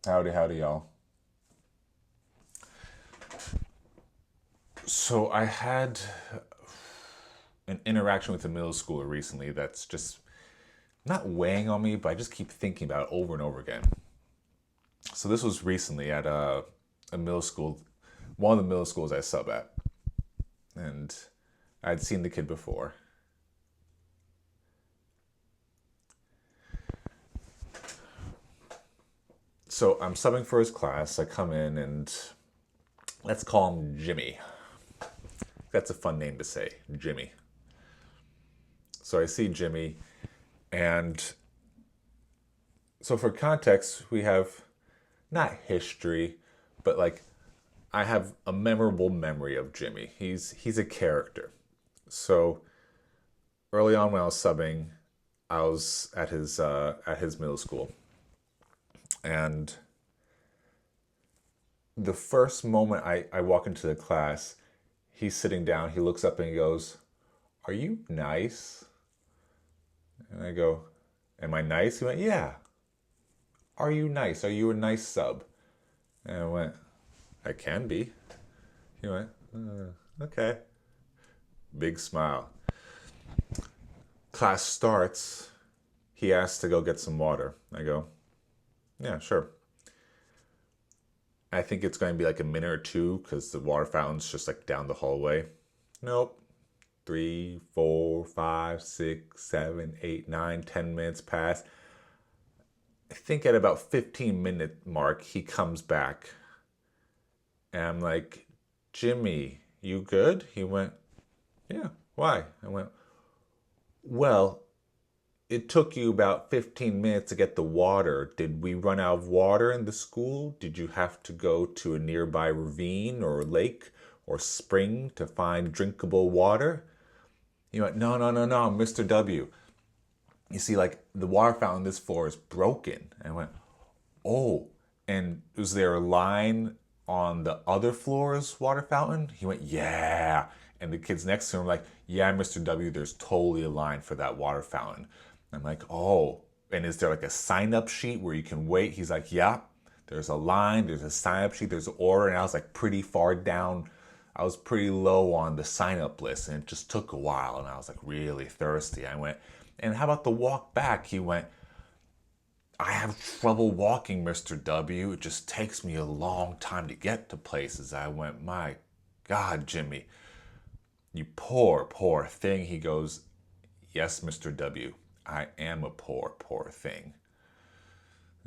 Howdy, howdy, y'all. So I had an interaction with a middle schooler recently that's just not weighing on me, but I just keep thinking about it over and over again. So this was recently at a middle school, one of the middle schools I sub at, and I'd seen the kid before. So I'm subbing for his class. I come in and let's call him Jimmy. That's a fun name to say, Jimmy. So I see Jimmy, and so for context, we have not history, but like I have a memorable memory of Jimmy. He's a character. So early on when I was subbing, I was at his middle school, and the first moment I walk into the class, he's sitting down. He looks up and he goes, "Are you nice?" And I go, "Am I nice?" He went, "Yeah." "Are you nice? Are you a nice sub?" And I went, "I can be." He went, "Okay." Big smile. Class starts. He asks to go get some water. I go, "Yeah, sure." I think it's going to be like a minute or two because the water fountain's just like down the hallway. Nope. Three, four, five, 6, 7, 8, 9, 10 minutes pass. I think at about 15-minute mark, he comes back. And I'm like, "Jimmy, you good?" He went, "Yeah, why?" I went, "Well, it took you about 15 minutes to get the water. Did we run out of water in the school? Did you have to go to a nearby ravine or lake or spring to find drinkable water?" He went, "No, no, no, no, Mr. W. You see, like the water fountain on this floor is broken." And I went, "Oh, and was there a line on the other floor's water fountain?" He went, "Yeah." And the kids next to him were like, "Yeah, Mr. W, there's totally a line for that water fountain." I'm like, "Oh, and is there like a sign up sheet where you can wait?" He's like, "Yeah, there's a line, there's a sign up sheet, there's an order." And I was like pretty far down. I was pretty low on the sign up list and it just took a while and I was like really thirsty. I went, "And how about the walk back?" He went, "I have trouble walking, Mr. W. It just takes me a long time to get to places." I went, "My God, Jimmy, you poor, poor thing." He goes, "Yes, Mr. W. I am a poor, poor thing."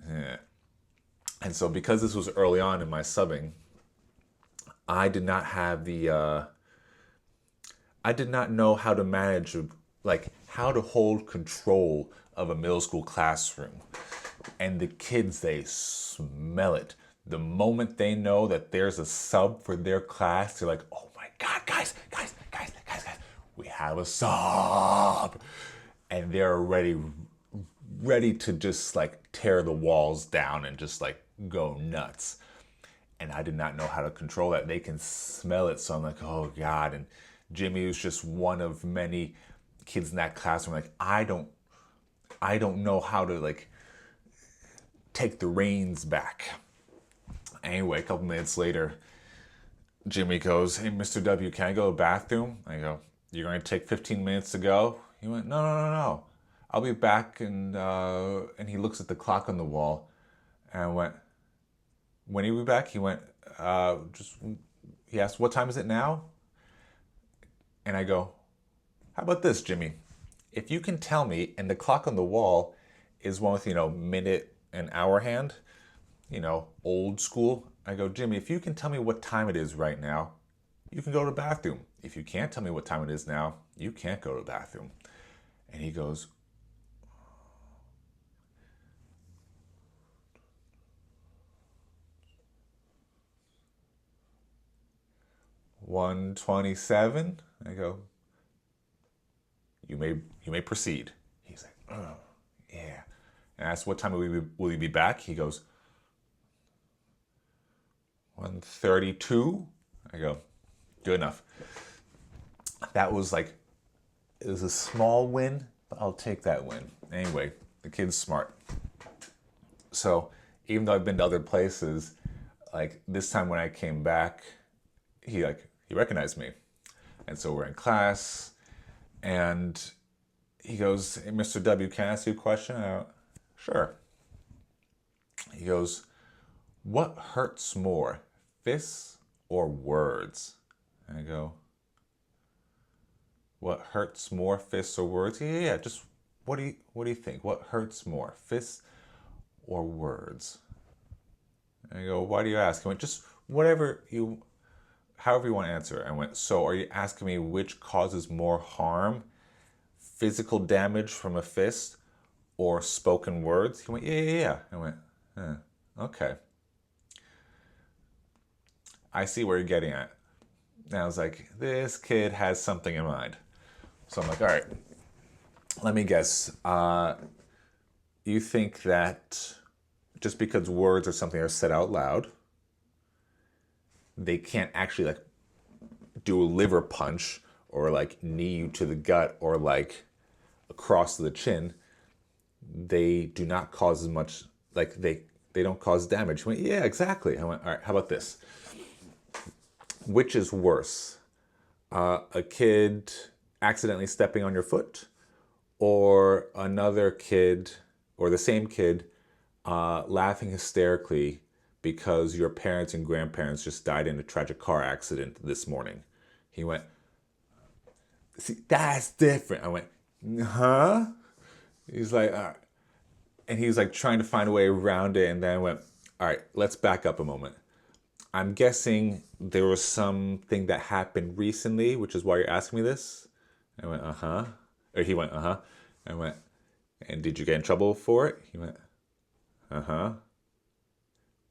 Yeah. And so, because this was early on in my subbing, I did not have I did not know how to manage, like, how to hold control of a middle school classroom. And the kids, they smell it. The moment they know that there's a sub for their class, they're like, "Oh my God, guys, guys, guys, guys, guys, we have a sub." And they're ready to just like tear the walls down and just like go nuts. And I did not know how to control that. They can smell it, so I'm like, "Oh God." And Jimmy was just one of many kids in that classroom. Like, I don't know how to like take the reins back. Anyway, a couple minutes later, Jimmy goes, "Hey, Mr. W, can I go to the bathroom?" I go, "You're going to take 15 minutes to go?" He went, "No, no, no, no. I'll be back." And he looks at the clock on the wall. And I went, "When are you back?" He went, just, he asked, "What time is it now?" And I go, "How about this, Jimmy? If you can tell me, and the clock on the wall is one with, minute and hour hand, old school." I go, "Jimmy, if you can tell me what time it is right now, you can go to the bathroom. If you can't tell me what time it is now, you can't go to the bathroom." And he goes, 1:27. I go, you may proceed." He's like, "Oh, yeah." And I asked, "What time will you be back?" He goes, 1:32. I go, "Good enough." That was like, it was a small win, but I'll take that win. Anyway, the kid's smart. So even though I've been to other places, like this time when I came back, he recognized me. And so we're in class, and he goes, "Hey, Mr. W, can I ask you a question?" Sure. He goes, "What hurts more, fists or words?" And I go, "What hurts more, fists or words?" Yeah. Just what do you think? What hurts more, fists or words? And I go, "Why do you ask?" He went, "Just however you want to answer." I went, "So are you asking me which causes more harm, physical damage from a fist or spoken words?" He went, "Yeah." I went, okay. I see where you're getting at. And I was like, this kid has something in mind. So I'm like, all right, let me guess. You think that just because words or something are said out loud, they can't actually like do a liver punch or like knee you to the gut or like across the chin. They do not cause as much, like they don't cause damage. I went, yeah, exactly. I went, all right, how about this? Which is worse? A kid accidentally stepping on your foot, or another kid, or the same kid, laughing hysterically because your parents and grandparents just died in a tragic car accident this morning? He went, "See, that's different." I went, "Huh?" He's like, all right. And he was like trying to find a way around it. And then I went, "All right, let's back up a moment. I'm guessing there was something that happened recently, which is why you're asking me this." I went, "Uh-huh." Or he went, "Uh-huh." I went, "And did you get in trouble for it?" He went, "Uh-huh."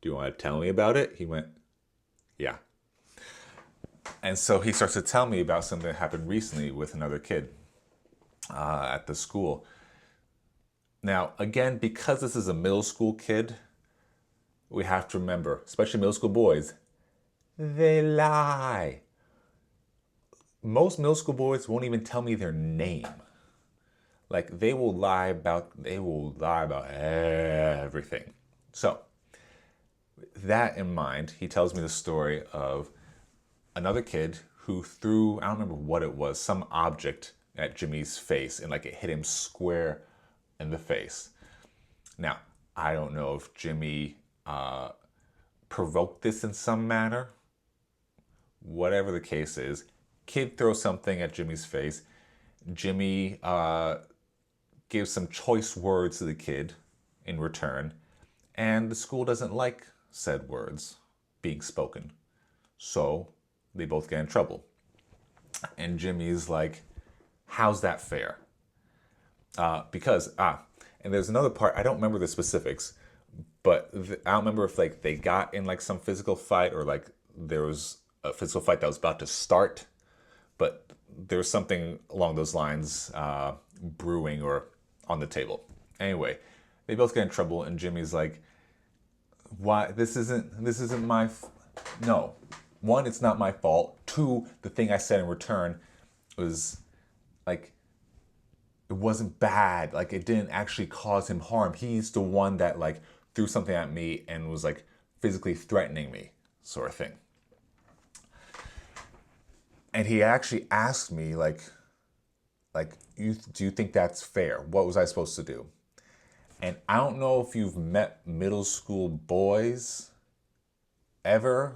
"Do you want to tell me about it?" He went, "Yeah." And so he starts to tell me about something that happened recently with another kid at the school. Now, again, because this is a middle school kid, we have to remember, especially middle school boys, they lie. Most middle school boys won't even tell me their name. Like they will lie about everything. So, that in mind, he tells me the story of another kid who threw, I don't remember what it was, some object at Jimmy's face, and like it hit him square in the face. Now, I don't know if Jimmy provoked this in some manner. Whatever the case is, kid throws something at Jimmy's face. Jimmy gives some choice words to the kid in return, and the school doesn't like said words being spoken. So they both get in trouble. And Jimmy's like, "How's that fair?" And there's another part, I don't remember the specifics, but I don't remember if like they got in like some physical fight or like there was a physical fight that was about to start, but there was something along those lines brewing or on the table. Anyway, they both get in trouble, and Jimmy's like, "Why? This isn't my no. One, it's not my fault. Two, the thing I said in return was like it wasn't bad. Like it didn't actually cause him harm. He's the one that like threw something at me and was like physically threatening me, sort of thing." And he actually asked me do you think that's fair? What was I supposed to do? And I don't know if you've met middle school boys ever,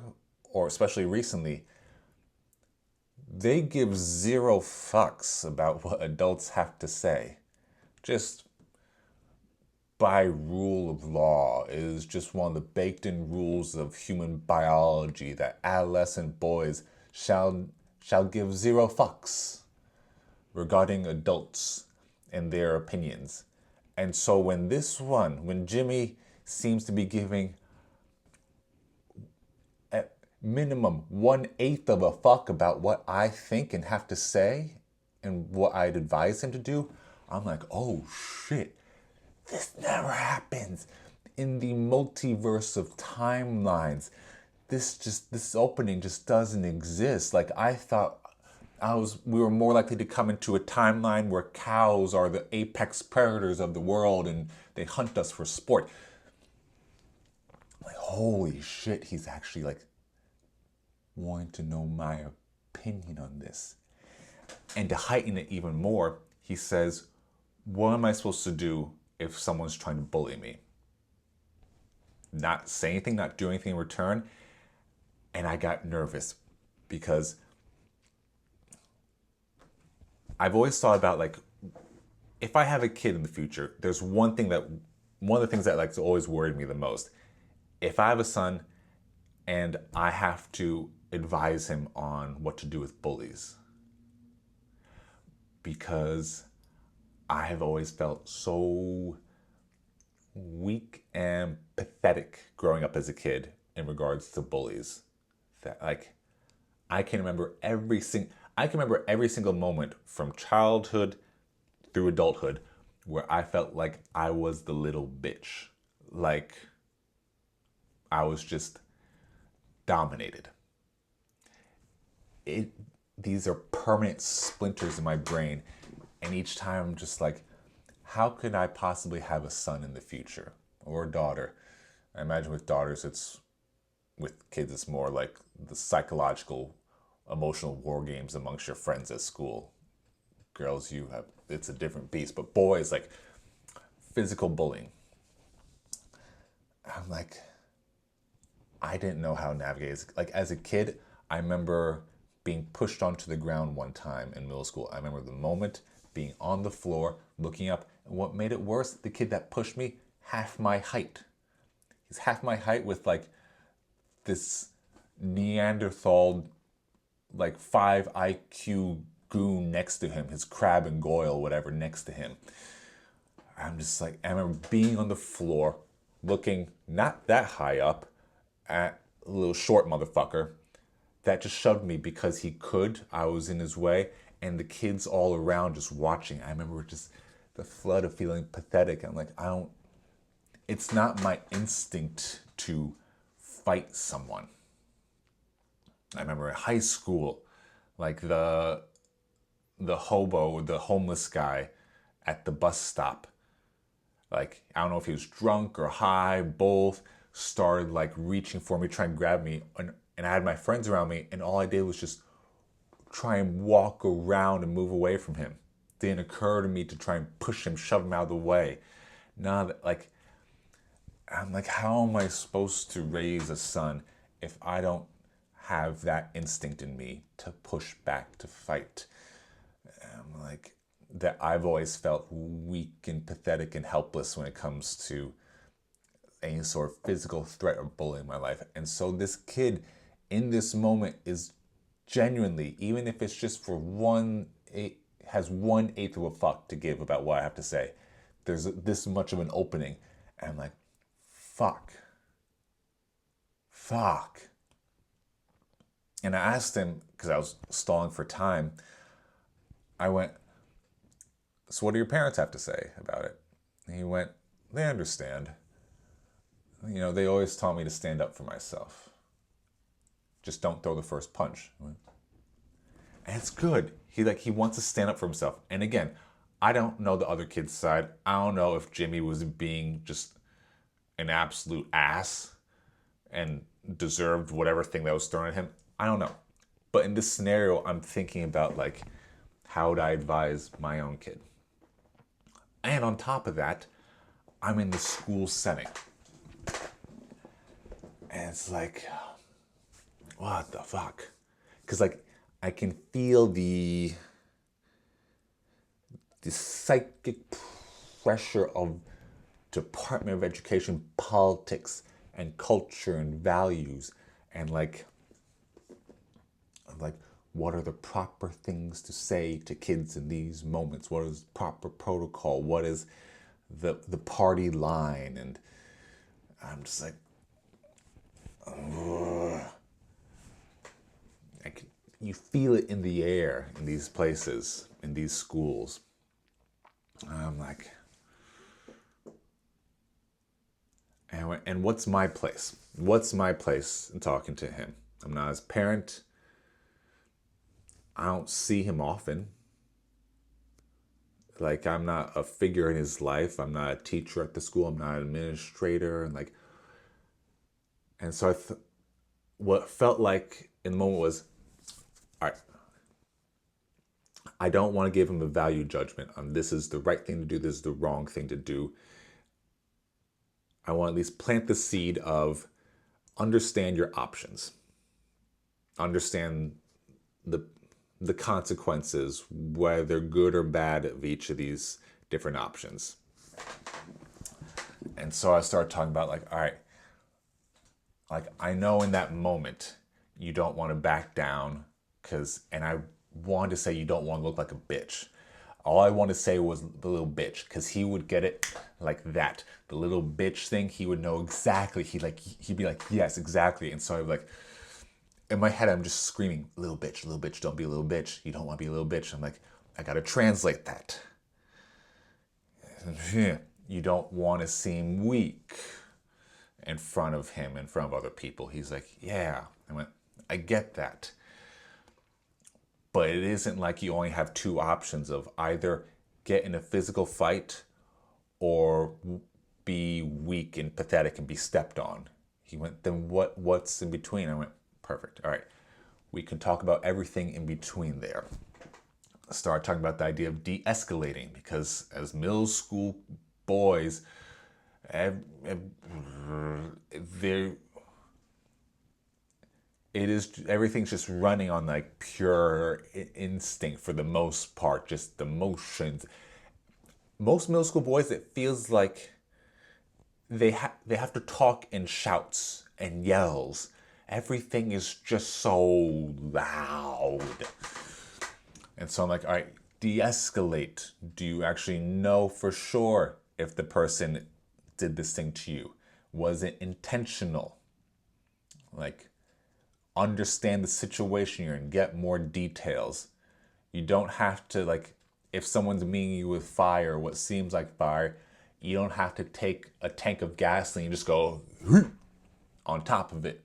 or especially recently. They give zero fucks about what adults have to say. Just by rule of law, it is just one of the baked in rules of human biology that adolescent boys shall give zero fucks regarding adults and their opinions. And so when Jimmy seems to be giving at minimum 1/8 of a fuck about what I think and have to say and what I'd advise him to do, I'm like, oh shit, this never happens in the multiverse of timelines. This opening just doesn't exist. Like I thought we were more likely to come into a timeline where cows are the apex predators of the world and they hunt us for sport. Like, holy shit, he's actually like wanting to know my opinion on this. And to heighten it even more, he says, what am I supposed to do if someone's trying to bully me? Not say anything, not do anything in return. And I got nervous because I've always thought about, like, if I have a kid in the future, there's one of the things that like always worried me the most. If I have a son and I have to advise him on what to do with bullies, because I have always felt so weak and pathetic growing up as a kid in regards to bullies that, like, I can remember every single moment from childhood through adulthood where I felt like I was the little bitch, like I was just dominated. It These are permanent splinters in my brain, and each time I'm just like, how could I possibly have a son in the future or a daughter? I imagine with kids it's more like the psychological, emotional war games amongst your friends at school. Girls, it's a different beast, but boys, like physical bullying. I'm like, I didn't know how to navigate it. Like, as a kid, I remember being pushed onto the ground one time in middle school. I remember the moment being on the floor, looking up, and what made it worse, the kid that pushed me, half my height. He's half my height with like this Neanderthal, like 5 IQ goon next to him, his Crab and Goyle, whatever, next to him. I'm just like, I remember being on the floor, looking not that high up at a little short motherfucker that just shoved me because he could. I was in his way, and the kids all around just watching. I remember just the flood of feeling pathetic. I'm like, it's not my instinct to fight someone. I remember in high school, like the hobo, the homeless guy at the bus stop. Like, I don't know if he was drunk or high, both, started like reaching for me, trying to grab me. And I had my friends around me, and all I did was just try and walk around and move away from him. It didn't occur to me to try and push him, shove him out of the way. Now that, like, I'm like, how am I supposed to raise a son if I don't have that instinct in me to push back, to fight? I'm like, that I've always felt weak and pathetic and helpless when it comes to any sort of physical threat or bullying in my life. And so this kid in this moment is genuinely, even if it's just for has 1/8 of a fuck to give about what I have to say. There's this much of an opening. And I'm like, fuck. And I asked him, because I was stalling for time, I went, so what do your parents have to say about it? And he went, they understand. You know, they always taught me to stand up for myself. Just don't throw the first punch. And it's good. He wants to stand up for himself. And again, I don't know the other kid's side. I don't know if Jimmy was being just an absolute ass and deserved whatever thing that was thrown at him. I don't know. But in this scenario, I'm thinking about, like, how would I advise my own kid? And on top of that, I'm in the school setting. And it's like, what the fuck? Because, like, I can feel the psychic pressure of Department of Education politics and culture and values, and like what are the proper things to say to kids in these moments? What is proper protocol? What is the party line? And I'm just like, ugh. You feel it in the air in these places, in these schools. I'm like, and what's my place? What's my place in talking to him? I'm not his parent. I don't see him often. Like, I'm not a figure in his life. I'm not a teacher at the school. I'm not an administrator. And like, And so what felt like in the moment was, all right, I don't want to give him a value judgment on this is the right thing to do, this is the wrong thing to do. I want to at least plant the seed of understand your options, understand the the consequences, whether good or bad, of each of these different options. And so I started talking about like, all right, like I know in that moment you don't want to back down and I wanted to say you don't want to look like a bitch. All I wanted to say was the little bitch, because he would get it like that. The little bitch thing, he would know exactly. He'd be like, yes, exactly. And so I would like, in my head, I'm just screaming, little bitch, don't be a little bitch. You don't want to be a little bitch. I'm like, I got to translate that. You don't want to seem weak in front of him, in front of other people. He's like, yeah. I went, I get that. But it isn't like you only have two options of either get in a physical fight or be weak and pathetic and be stepped on. He went, then what's in between? I went, perfect. All right. We can talk about everything in between there. Start talking about the idea of de-escalating, because as middle school boys, everything's just running on like pure instinct for the most part, just the motions. Most middle school boys, it feels like they have to talk in shouts and yells. Everything is just so loud. And so I'm like, all right, de-escalate. Do you actually know for sure if the person did this thing to you? Was it intentional? Like, understand the situation you're in, get more details. You don't have to, like, if someone's meeting you with fire, what seems like fire, you don't have to take a tank of gasoline and just go on top of it.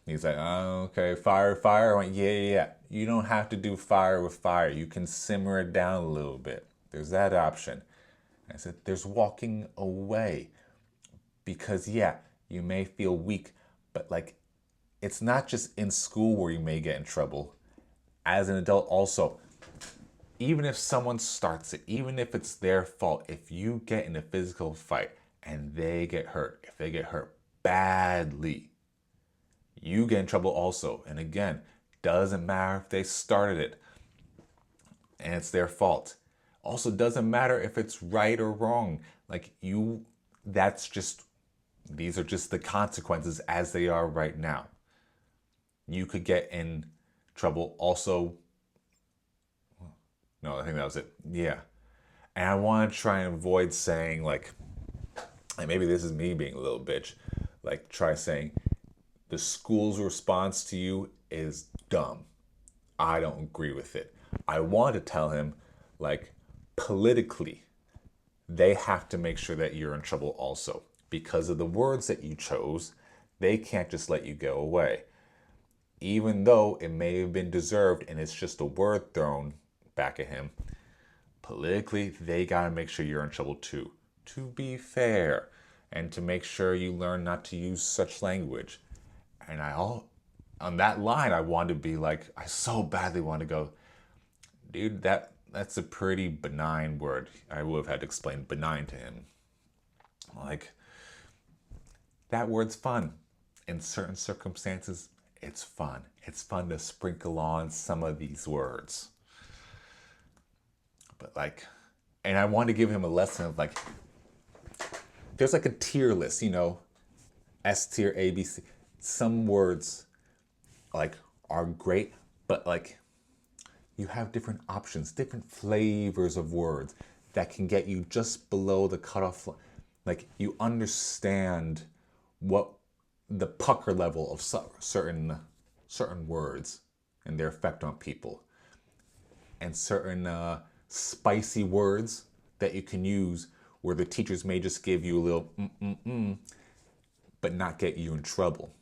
He's like, oh, okay, fire. I went, yeah. You don't have to do fire with fire. You can simmer it down a little bit. There's that option. I said, there's walking away. Because, yeah, you may feel weak, but like, it's not just in school where you may get in trouble. As an adult also, even if someone starts it, even if it's their fault, if you get in a physical fight and they get hurt, if they get hurt badly, you get in trouble also. And again, doesn't matter if they started it and it's their fault. Also doesn't matter if it's right or wrong. Like these are just the consequences as they are right now. You could get in trouble also. No, I think that was it. Yeah. And I want to try and avoid saying like, and maybe this is me being a little bitch, like try saying the school's response to you is dumb. I don't agree with it. I want to tell him like politically, they have to make sure that you're in trouble also. Because of the words that you chose, they can't just let you go away. Even though it may have been deserved and it's just a word thrown back at him, politically, they gotta make sure you're in trouble too. To be fair, and to make sure you learn not to use such language. And on that line, I wanted to be like, I so badly want to go, dude, that's a pretty benign word. I would have had to explain benign to him. Like, that word's fun. In certain circumstances, it's fun. It's fun to sprinkle on some of these words. But like, and I want to give him a lesson of like, there's like a tier list, S tier, A, B, C. Some words like are great, but like you have different options, different flavors of words that can get you just below the cutoff line. Like you understand what the pucker level of certain words and their effect on people, and certain spicy words that you can use where the teachers may just give you a little but not get you in trouble.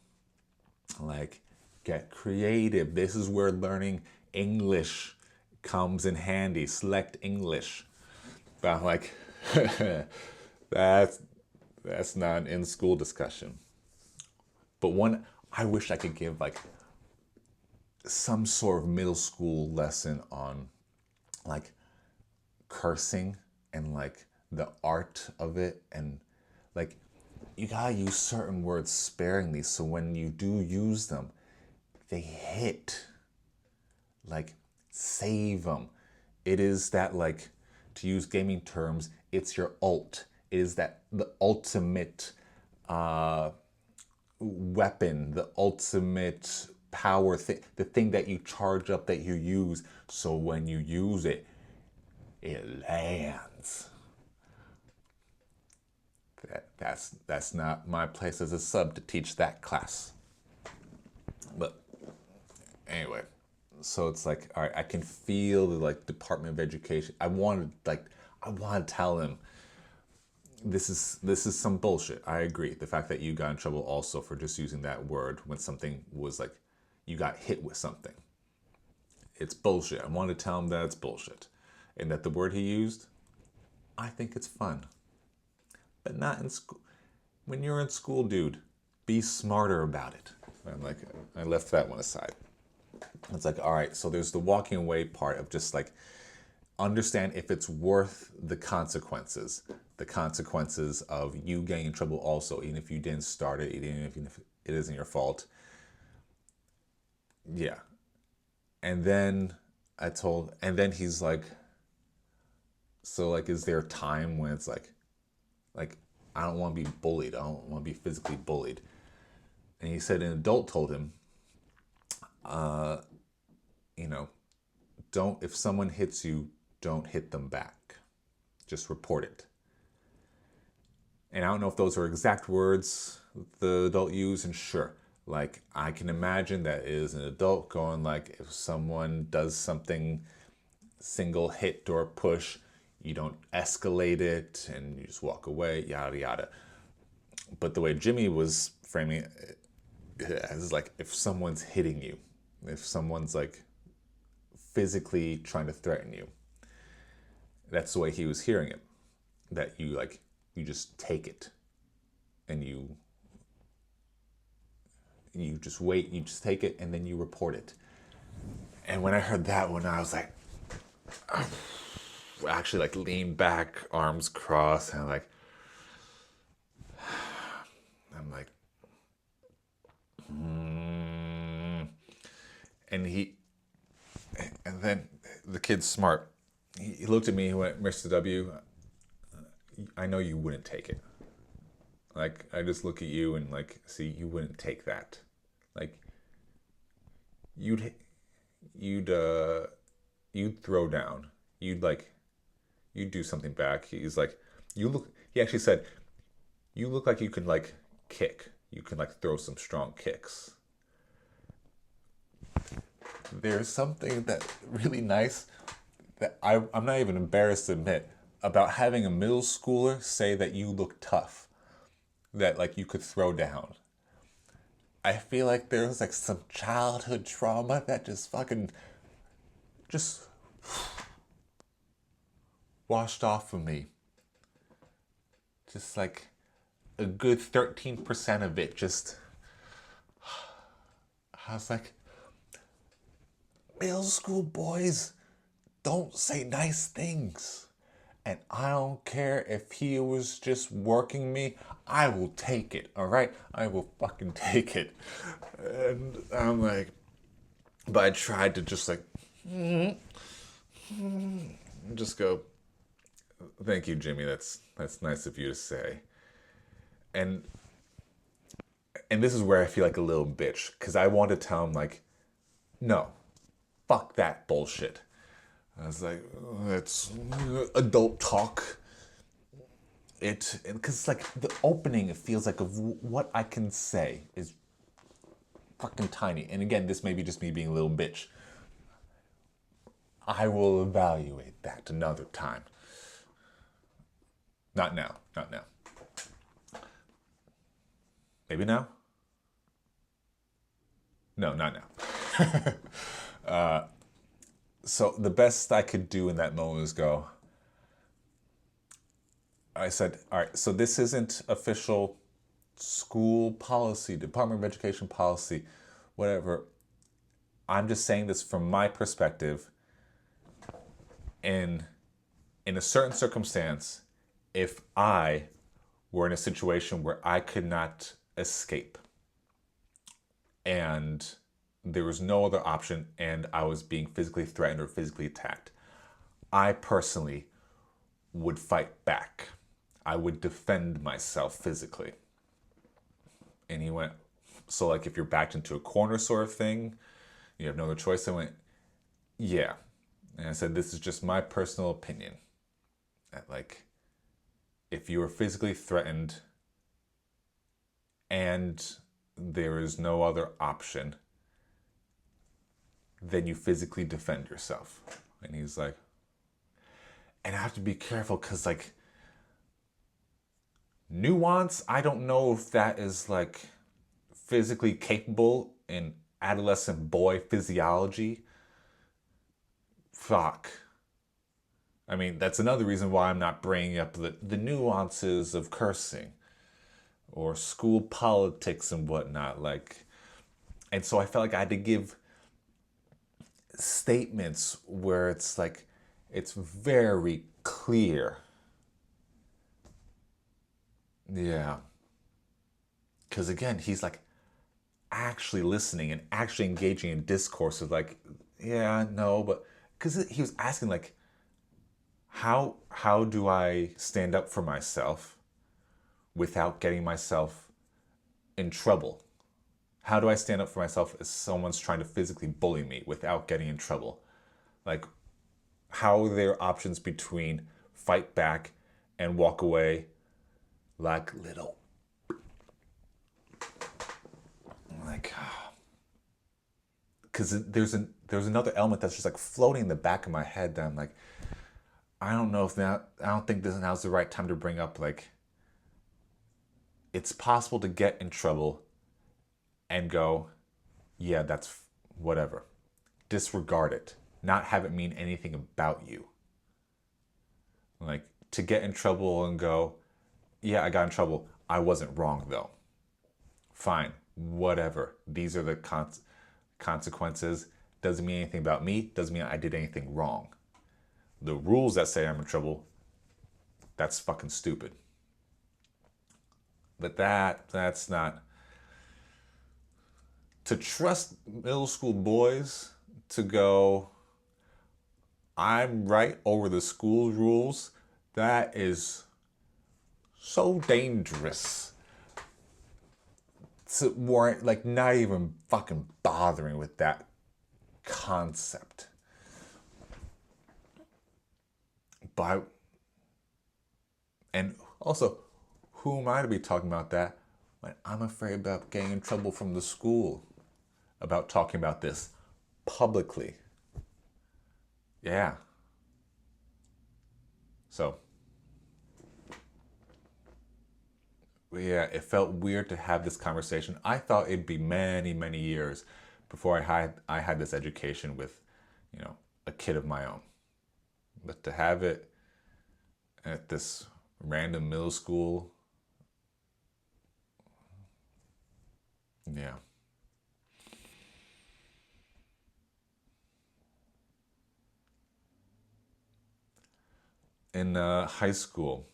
Like, get creative. This is where learning English comes in handy. Select English. But I'm like, that's not an in-school discussion. But one, I wish I could give like some sort of middle school lesson on like cursing and like the art of it, and like you gotta use certain words sparingly so when you do use them, they hit. Like, save them. It is that, like, to use gaming terms, it's your ult. It is that the ultimate uh, weapon, the ultimate power thing, the thing that you charge up, that you use. So when you use it, it lands. That's not my place as a sub to teach that class. But anyway, so it's like, all right, I can feel the like Department of Education. I want to tell him this is some bullshit. I agree. The fact that you got in trouble also for just using that word when something was like you got hit with something. It's bullshit. I want to tell him that it's bullshit. And that the word he used, I think it's fun. But not in school. When you're in school, dude, be smarter about it. I'm like, I left that one aside. It's like, all right, so there's the walking away part of just like understand if it's worth the consequences. The consequences of you getting in trouble also, even if you didn't start it, even if it isn't your fault. Yeah. And then and then he's like, so like, is there a time when it's like, I don't want to be bullied. I don't want to be physically bullied. And he said an adult told him, you know, don't, if someone hits you, don't hit them back. Just report it. And I don't know if those are exact words the adult used, and sure, like I can imagine that is an adult going like, if someone does something, single hit or push, you don't escalate it and you just walk away, yada yada. But the way Jimmy was framing it as like, if someone's hitting you, if someone's like physically trying to threaten you, that's the way he was hearing it. That you just take it and you just wait, you just take it and then you report it. And when I heard that one, I was like, actually like leaned back, arms crossed, and I'm like, and then the kid's smart. He looked at me, he went, Mr. W, I know you wouldn't take it. Like, I just look at you and like, see, you wouldn't take that. Like, you'd throw down. You'd do something back. He's like, he actually said, you look like you can like kick. You can like throw some strong kicks. There's something that really nice that I'm not even embarrassed to admit about having a middle schooler say that you look tough, that like you could throw down. I feel like there's like some childhood trauma that just washed off of me. Just like a good 13% of it just, I was like, middle school boys don't say nice things. And I don't care if he was just working me, I will take it, all right? I will fucking take it. And I'm like, but I tried to just like, just go, thank you, Jimmy, that's nice of you to say. And this is where I feel like a little bitch, because I want to tell him like, no, fuck that bullshit. I was like, it's adult talk. Because like the opening, it feels like of what I can say is fucking tiny. And again, this may be just me being a little bitch. I will evaluate that another time. Not now. Maybe now? No, not now. So the best I could do in that moment was go, I said, all right, so this isn't official school policy, Department of Education policy, whatever. I'm just saying this from my perspective. In a certain circumstance, if I were in a situation where I could not escape and there was no other option and I was being physically threatened or physically attacked, I personally would fight back. I would defend myself physically. And he went, so like if you're backed into a corner sort of thing, you have no other choice. I went, yeah. And I said, this is just my personal opinion. That like, if you are physically threatened and there is no other option, then you physically defend yourself. And he's like, and I have to be careful because like nuance, I don't know if that is like physically capable in adolescent boy physiology. Fuck. I mean, that's another reason why I'm not bringing up the nuances of cursing or school politics and whatnot. Like, and so I felt like I had to give statements where it's like, it's very clear. Yeah. Because again, he's like actually listening and actually engaging in discourse of like, yeah, no, but because he was asking like, how do I stand up for myself without getting myself in trouble? How do I stand up for myself as someone's trying to physically bully me without getting in trouble? Like, how are there options between fight back and walk away like little? Like, because there's another element that's just like floating in the back of my head that I'm like, I don't know if now, I don't think now's the right time to bring up like, it's possible to get in trouble and go, yeah, that's whatever. Disregard it. Not have it mean anything about you. Like, to get in trouble and go, yeah, I got in trouble. I wasn't wrong though. Fine, whatever. These are the consequences. Doesn't mean anything about me. Doesn't mean I did anything wrong. The rules that say I'm in trouble, that's fucking stupid. But that's not. To trust middle school boys to go, I'm right over the school rules, that is so dangerous. To warrant, like, not even fucking bothering with that concept. But, and also, who am I to be talking about that when I'm afraid about getting in trouble from the school about talking about this publicly? Yeah. So, yeah, it felt weird to have this conversation. I thought it'd be many, many years before I had this education with, you know, a kid of my own. But to have it at this random middle school, yeah. In high school,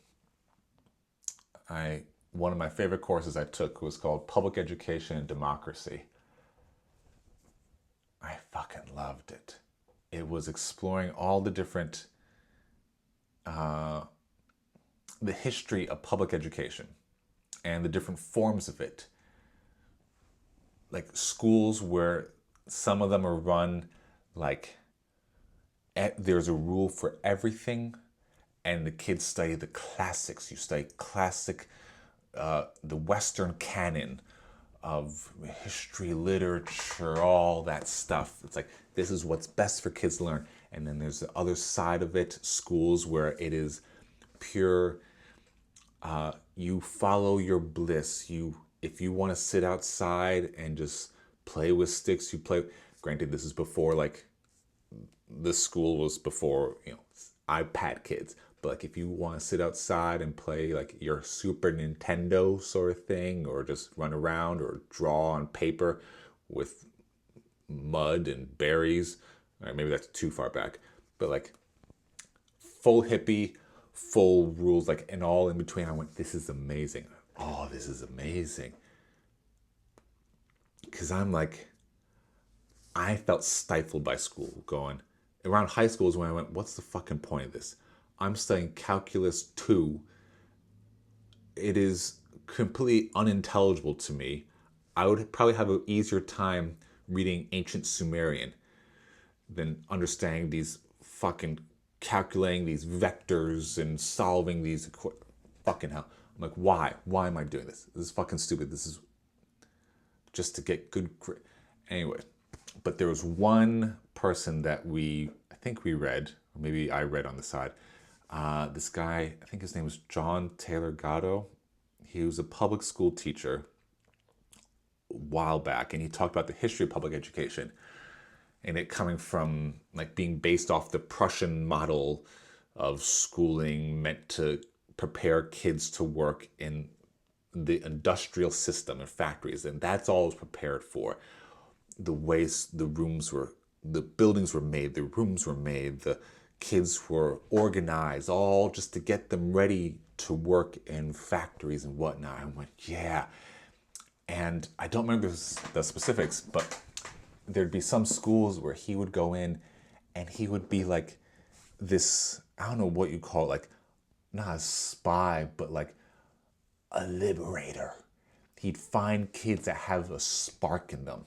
I one of my favorite courses I took was called Public Education and Democracy. I fucking loved it. It was exploring all the different the history of public education and the different forms of it. Like schools where some of them are run like there's a rule for everything, and the kids study the classics. You study classic, the Western canon of history, literature, all that stuff. It's like, this is what's best for kids to learn. And then there's the other side of it, schools where it is pure, you follow your bliss. If you want to sit outside and just play with sticks, you play. Granted, this is before, like, this school was before, iPad kids. But like if you want to sit outside and play like your Super Nintendo sort of thing, or just run around or draw on paper with mud and berries, all right, maybe that's too far back, but like full hippie, full rules, like, and all in between. I went, this is amazing. Oh, this is amazing. Because I'm like, I felt stifled by school going. Around high school is when I went, what's the fucking point of this? I'm studying Calculus 2. It is completely unintelligible to me. I would probably have an easier time reading ancient Sumerian than understanding these fucking calculating these vectors and solving these fucking hell. I'm like, why? Why am I doing this? This is fucking stupid. This is just to get good. Anyway, but there was one person that I think we read, or maybe I read on the side. This guy, I think his name was John Taylor Gatto. He was a public school teacher a while back, and he talked about the history of public education and it coming from like being based off the Prussian model of schooling meant to prepare kids to work in the industrial system and factories, and that's all it was prepared for. The ways the buildings were made, the rooms were made, the kids were organized, all just to get them ready to work in factories and whatnot. I went, yeah. And I don't remember the specifics, but there'd be some schools where he would go in and he would be like this, I don't know what you call it, like not a spy, but like a liberator. He'd find kids that have a spark in them.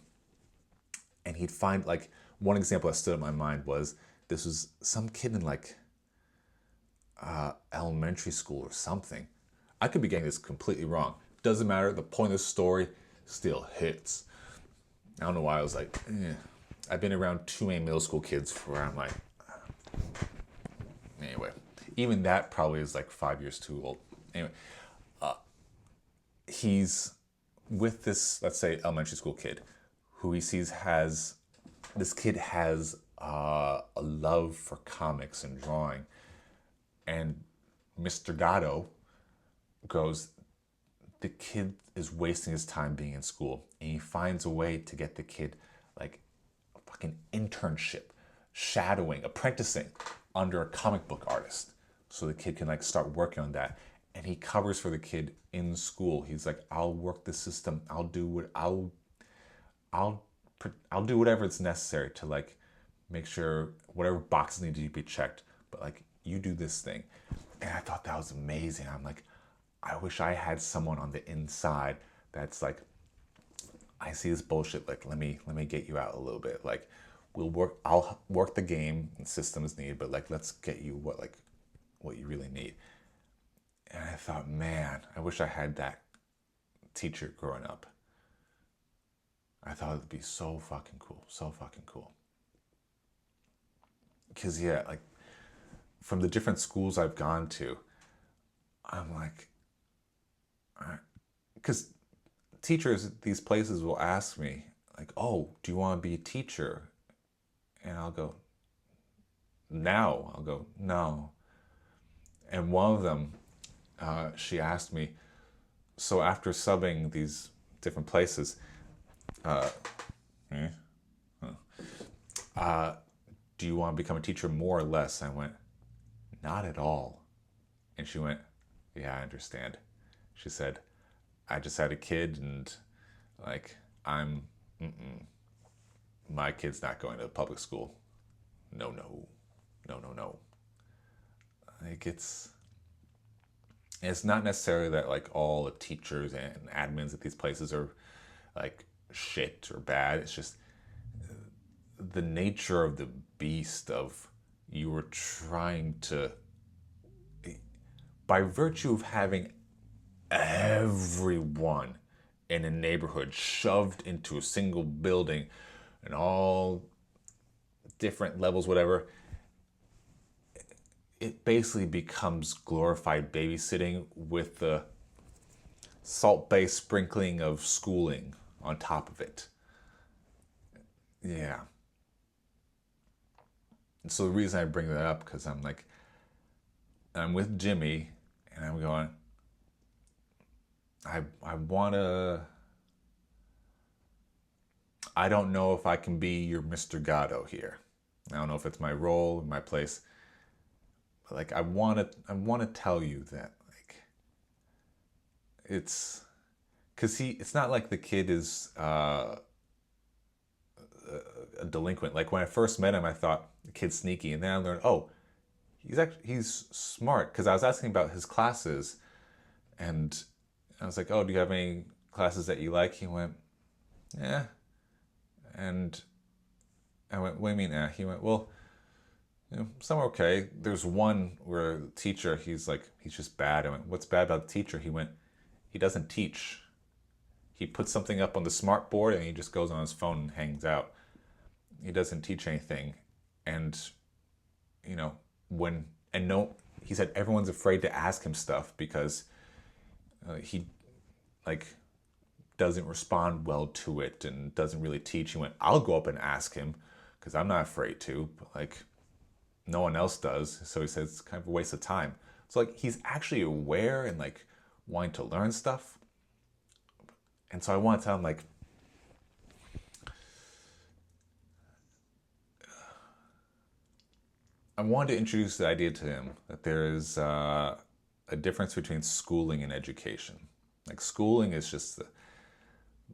And he'd find, like, one example that stood in my mind was this was some kid in like elementary school or something. I could be getting this completely wrong. Doesn't matter. The point of the story still hits. I don't know why I was like, I've been around too many middle school kids where I'm like, anyway, even that probably is like 5 years too old. Anyway, he's with this, let's say, elementary school kid who he sees this kid has a love for comics and drawing. And Mr. Gatto goes, the kid is wasting his time being in school. And he finds a way to get the kid like a fucking internship, shadowing, apprenticing under a comic book artist. So the kid can like start working on that. And he covers for the kid in school. He's like, I'll work the system. I'll do whatever it's necessary to like make sure whatever boxes need to be checked. But like, you do this thing. And I thought that was amazing. I'm like, I wish I had someone on the inside that's like, I see this bullshit. Like, let me get you out a little bit. Like, I'll work the game and systems need, but like, let's get you what you really need. And I thought, man, I wish I had that teacher growing up. I thought it'd be so fucking cool. So fucking cool. Because, yeah, like, from the different schools I've gone to, I'm like, because teachers at these places will ask me, like, oh, do you want to be a teacher? And I'll go, now. I'll go, no. And one of them, she asked me, so after subbing these different places, do you want to become a teacher more or less? I went, not at all. And she went, yeah, I understand. She said, I just had a kid and like, my kid's not going to public school. No. Like it's not necessarily that like all the teachers and admins at these places are like shit or bad. It's just the nature of the beast of you were trying to, by virtue of having everyone in a neighborhood shoved into a single building and all different levels, whatever, it basically becomes glorified babysitting with the salt-based sprinkling of schooling on top of it. Yeah. And so the reason I bring that up, because I'm like, And I'm with Jimmy, and I'm going, I wanna. I don't know if I can be your Mr. Gatto here. I don't know if it's my role, my place. But like I wanna tell you that like it's because it's not like the kid is a delinquent. Like when I first met him, I thought the kid's sneaky, and then I learned, oh, he's smart. Because I was asking about his classes, and I was like, oh, do you have any classes that you like? He went, yeah, and I went, what do you mean, eh? He went, well, some are okay. There's one where the teacher, he's just bad. I went, what's bad about the teacher? He went, he doesn't teach. He puts something up on the smart board and he just goes on his phone and hangs out. He doesn't teach anything. And, you know, when, and no, he said everyone's afraid to ask him stuff because he, like, doesn't respond well to it and doesn't really teach. He went, I'll go up and ask him because I'm not afraid to, but like, no one else does. So he says it's kind of a waste of time. So like he's actually aware and like wanting to learn stuff. And so I want to tell him like I wanted to introduce the idea to him that there is a difference between schooling and education. Like schooling is just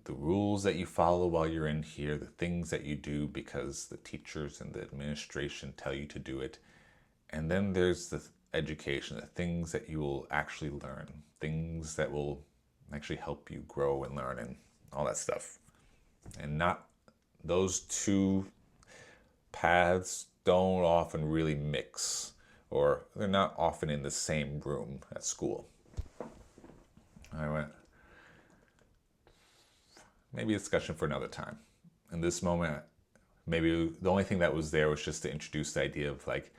the rules that you follow while you're in here, the things that you do because the teachers and the administration tell you to do it. And then there's the education, the things that you will actually learn, things that will actually help you grow and learn and all that stuff. And not those two paths don't often really mix, or they're not often in the same room at school. I went, maybe a discussion for another time. In this moment, maybe the only thing that was there was just to introduce the idea of like,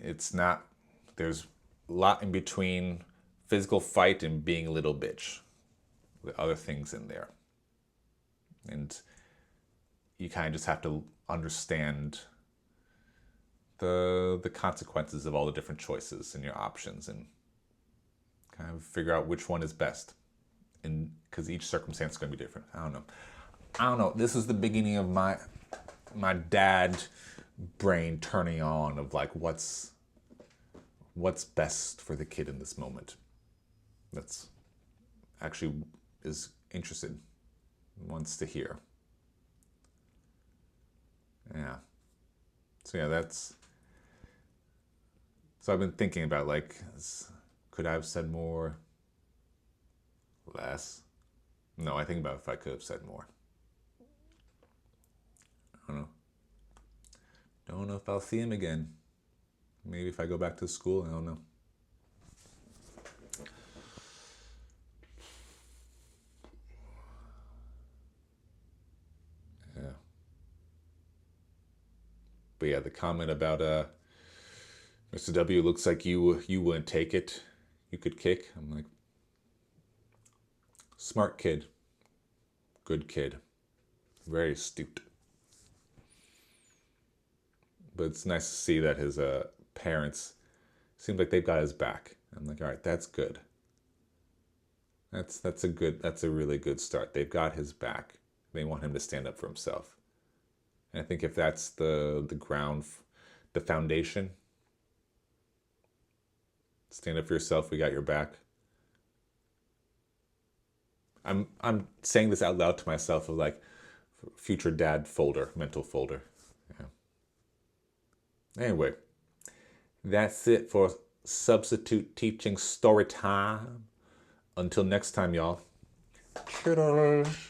it's not, there's a lot in between physical fight and being a little bitch with other things in there. And you kind of just have to understand the consequences of all the different choices and your options and kind of figure out which one is best. And because each circumstance is going to be different. I don't know. This is the beginning of my dad brain turning on of like what's best for the kid in this moment. That's actually is interested, wants to hear. Yeah. So yeah, so I've been thinking about like, could I have said more? Less? No, I think about if I could have said more. I don't know. Don't know if I'll see him again. Maybe if I go back to school, I don't know. Yeah. But yeah, the comment about Mr. W, looks like you wouldn't take it. You could kick. I'm like, smart kid. Good kid. Very astute. But it's nice to see that his parents seem like they've got his back. I'm like, all right, that's good. That's a really good start. They've got his back. They want him to stand up for himself. And I think if that's the ground, the foundation, stand up for yourself. We got your back. I'm saying this out loud to myself of like future dad folder, mental folder. Yeah. Anyway, that's it for substitute teaching story time. Until next time, y'all. Toodles.